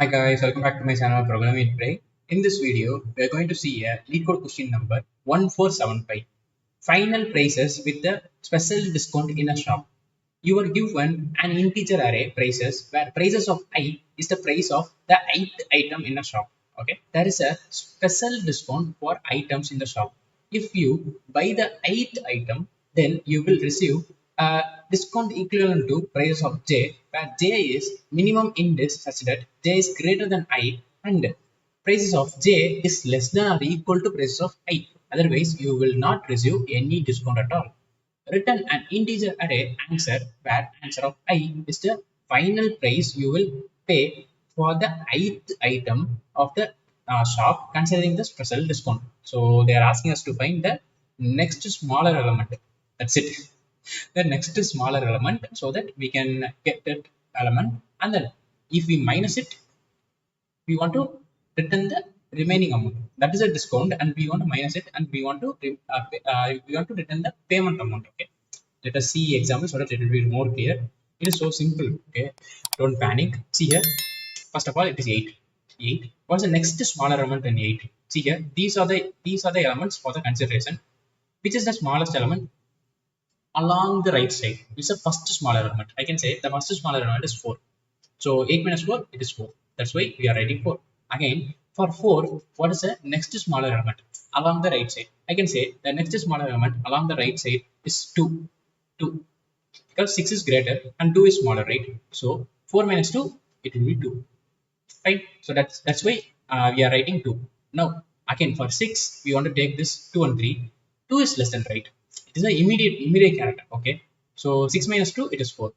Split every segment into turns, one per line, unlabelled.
Hi guys, welcome back to my channel Programming with Pirai. In this video, we are going to see a Leetcode question number 1475. Final prices with the special discount in a shop. You are given an integer array prices where prices of I is the price of the ith item in a shop. Okay, there is a special discount for items in the shop. If you buy the ith item, then you will receive a discount equivalent to price of j, where j is minimum index such that j is greater than I and prices of j is less than or equal to prices of I. Otherwise, you will not receive any discount at all. Return an integer array answer where answer of I is the final price you will pay for the ith item of the shop considering the special discount. So they are asking us to find the next smaller element. That's it. The next smaller element so that we can get that element, and then if we minus it, we want to return the remaining amount. That is a discount, and we want to minus it, and we want to return the payment amount. Okay, let us see example so that it will be more clear. It is so simple. Okay, don't panic. See here, first of all, it is 8. 8. What's the next smaller element in 8? See here, these are the elements for the consideration. Which is the smallest element along the right side? It's the first smaller element. I can say the first smaller element is 4. So 8 minus 4, it is 4. That's why we are writing 4. Again, for 4, what is the next smaller element along the right side? I can say the next smaller element along the right side is 2. 2. Because 6 is greater and 2 is smaller, right? So 4 minus 2, it will be 2. Right? So that's why we are writing 2. Now, again, for 6, we want to take this 2 and 3. 2 is less than, right? It is an immediate character. Okay. So 6 minus 2, it is 4.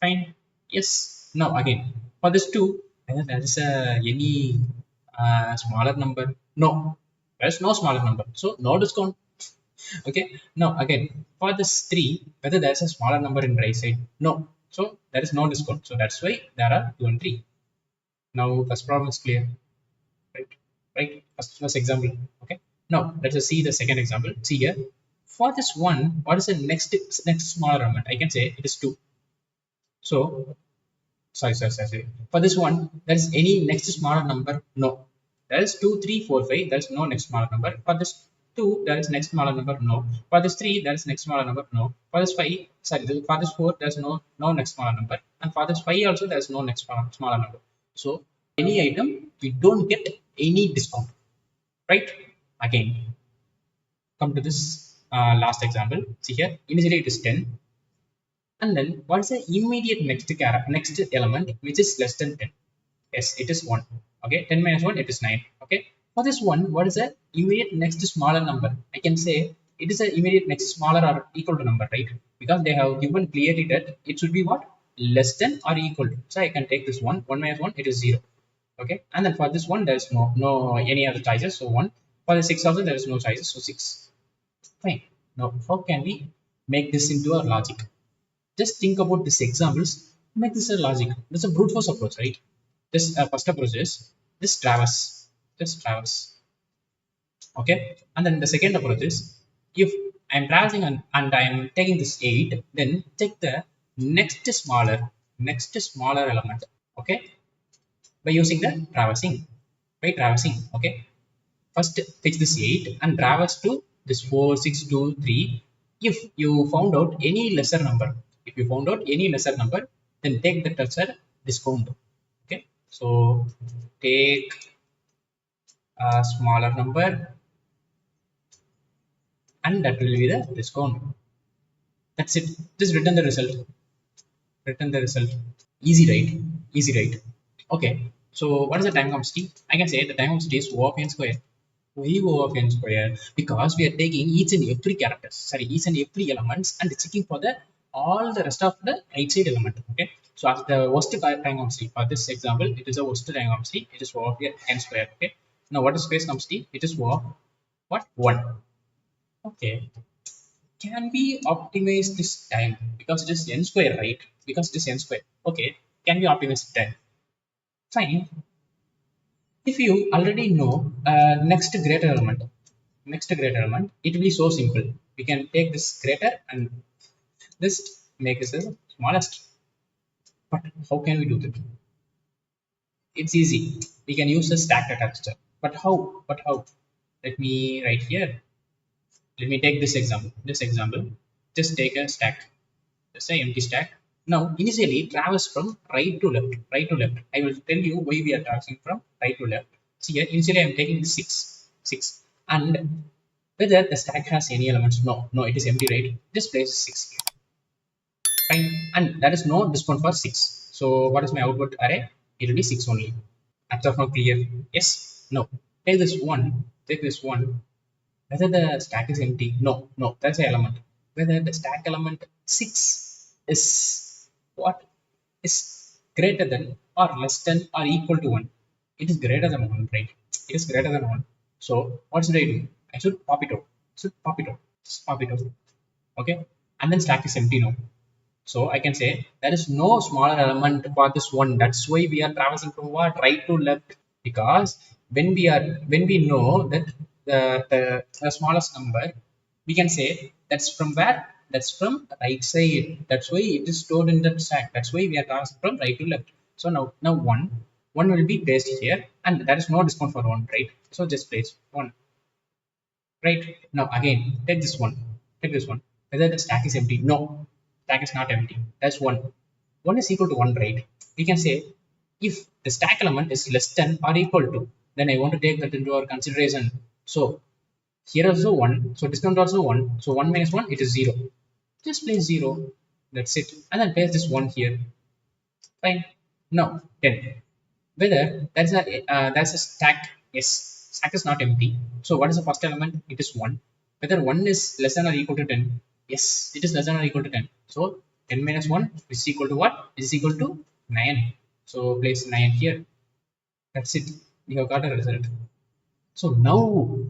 Fine. Yes. Now again, for this 2, whether there is any smaller number. No, there is no smaller number. So no discount. Okay. Now again, for this 3, whether there is a smaller number in right side. No. So there is no discount. So that's why there are 2 and 3. Now first problem is clear. Right. Right. First example. Okay. Now let us see the second example. See here. For this one, what is the next smaller element? I can say it is 2. So sorry. For this one, there is any next smaller number? No. There is 2, 3, 4, 5. There is no next smaller number. For this 2, there is next smaller number? No. For this 3, there is next smaller number? No. For this 5, for this 4, there is no next smaller number. And for this 5 also, there is no next smaller number. So, any item, we don't get any discount. Right? Again, come to this last example. See here, initially it is 10. And then what is the immediate next element which is less than 10? Yes, it is 1. Okay, 10 minus 1, it is 9. Okay, for this one, what is the immediate next smaller number? I can say it is a immediate next smaller or equal to number, right? Because they have given clearly that it should be what? Less than or equal to. So I can take this 1. 1 minus 1, it is 0. Okay, and then for this one, there is no any other choices. So 1. For the 6,000, there is no choices. So 6. Fine. Now, how can we make this into a logic? Just think about these examples, make this a logic. This is a brute force approach, right? This first approach is this traverse. Okay, and then the second approach is if I'm traversing and I'm taking this 8, then take the next smaller element. Okay, by using the traversing. Okay, first fix this 8 and traverse to this 4, 6, 2, 3. If you found out any lesser number, then take that as a discount. Okay, so take a smaller number and that will be the discount. That's it. Just return the result. Easy, right? Easy, right? Okay, so what is the time complexity? I can say the time complexity is O of n square. Why O of n square? Because we are taking each and every elements and checking for the all the rest of the right side element. Okay, so as the worst time complexity for this example, it is a worst time complexity. It is O of n square. Okay, now what is space complexity? It is O of what? 1. Okay, can we optimize this time? Because it is n square, right? Because it is n square. Okay, can we optimize the time? Fine. If you already know next greater element, it will be so simple. We can take this greater and just make this as smallest. But how can we do that? it's easy. We can use a stack data structure. But how? Let me write here. Let me take this example. Just take a stack. Just say empty stack. Now, initially, traverse from right to left. I will tell you why we are traversing from right to left. See here, initially I am taking 6, and whether the stack has any elements. No, it is empty, right? Just place 6 here. Fine. And that is no discount for 6. So what is my output array? It will be 6 only. That's of now clear. Yes. No. Take this one. Whether the stack is empty. No, that's the element. Whether the stack element 6 is what? Is greater than or less than or equal to 1. It is greater than 1, right? It is greater than 1. So what should I do? I should pop it out. Just pop it out. Okay. And then stack is empty now. So I can say there is no smaller element for this one. That's why we are traversing from what? Right to left. Because when we know that the smallest number, we can say that's from where? That's from right side. That's why it is stored in that stack. That's why we are traversing from right to left. So now one will be placed here, and there is no discount for 1, right? So just place 1. Right. Now again, take this one. Whether the stack is empty. No, stack is not empty. That's 1. 1 is equal to 1, right? We can say if the stack element is less than or equal to, then I want to take that into our consideration. So here also 1. So discount also 1. So 1 minus 1, it is 0. Just place 0. That's it. And then place this 1 here. Fine. Now 10. Whether that's a stack. Yes, stack is not empty. So what is the first element? It is 1. Whether 1 is less than or equal to 10. Yes, it is less than or equal to 10. So 10 minus 1 is equal to what? Is equal to 9. So place 9 here. That's it. We have got a result. So now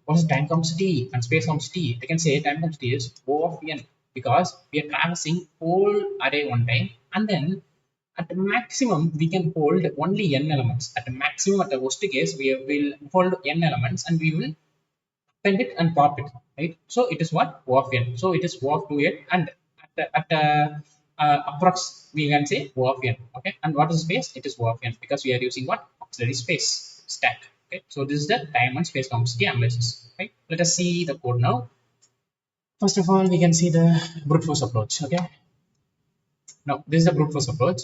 what is time complexity and space complexity? I can say time complexity is O of n, because we are traversing whole array one time, and then at the maximum we can hold only n elements. At the maximum, at the worst case, we will hold n elements and we will append it and pop it, right? So it is what? O of n. So it is O of 2n, and at approx we can say O of n. Okay, and what is space? It is O of n, because we are using what? Auxiliary space stack. Okay, so this is the time and space complexity analysis. Right? Let us see the code now. First of all, we can see the brute force approach. Okay, now this is the brute force approach.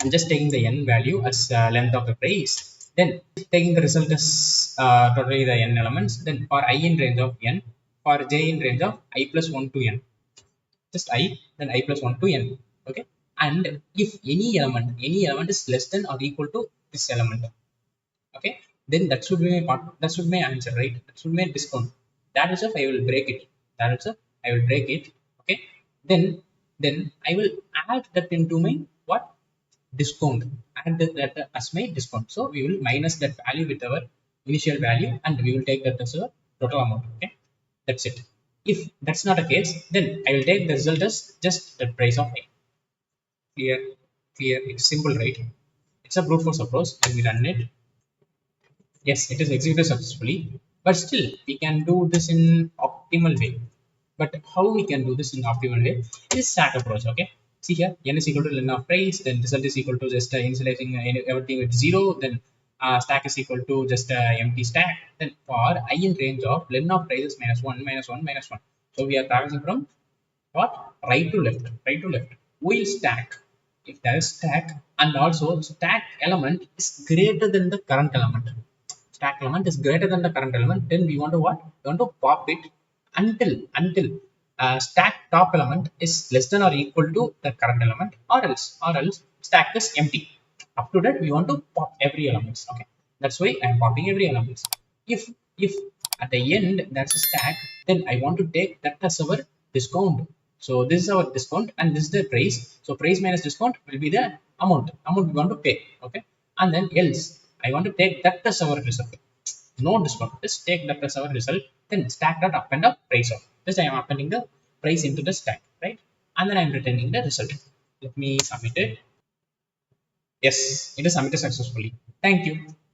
I'm just taking the n value as length of the trace, then taking the result as totally the n elements, then for I in range of n, for j in range of I plus 1 to n, just I, then I plus 1 to n. Okay, and if any element is less than or equal to this element, okay, then that should be my part, that should be my answer, right? That should be my discount. That is if I will break it. Okay, then I will add that into my what? Discount. Add that as my discount. So we will minus that value with our initial value, and we will take that as a total amount. Okay, that's it. If that's not a case, then I will take the result as just the price of A. Clear? It's simple, right? It's a brute force approach. Let me run it. Yes, it is executed successfully, but still we can do this in optimal way. But how we can do this in optimal way is stack approach. Okay, see here, n is equal to ln of price, then result is equal to just initializing everything with 0, then stack is equal to just empty stack. Then for I in range of ln of price is minus 1 minus 1 minus 1. So we are traversing from what? Right to left. We'll stack if there is stack, and also stack element is greater than the current element. Stack element is greater than the current element, then we want to what? We want to pop it until stack top element is less than or equal to the current element, or else stack is empty. Up to that we want to pop every element. Okay, that's why I am popping every element. If at the end that's a stack, then I want to take that as our discount. So this is our discount and this is the price. So price minus discount will be the amount we want to pay. Okay, and then else I want to take that as our result. No discount. Just take that as our result. Then stack that up and up price of. Just I am appending the price into the stack, right? And then I am returning the result. Let me submit it. Yes, it is submitted successfully. Thank you.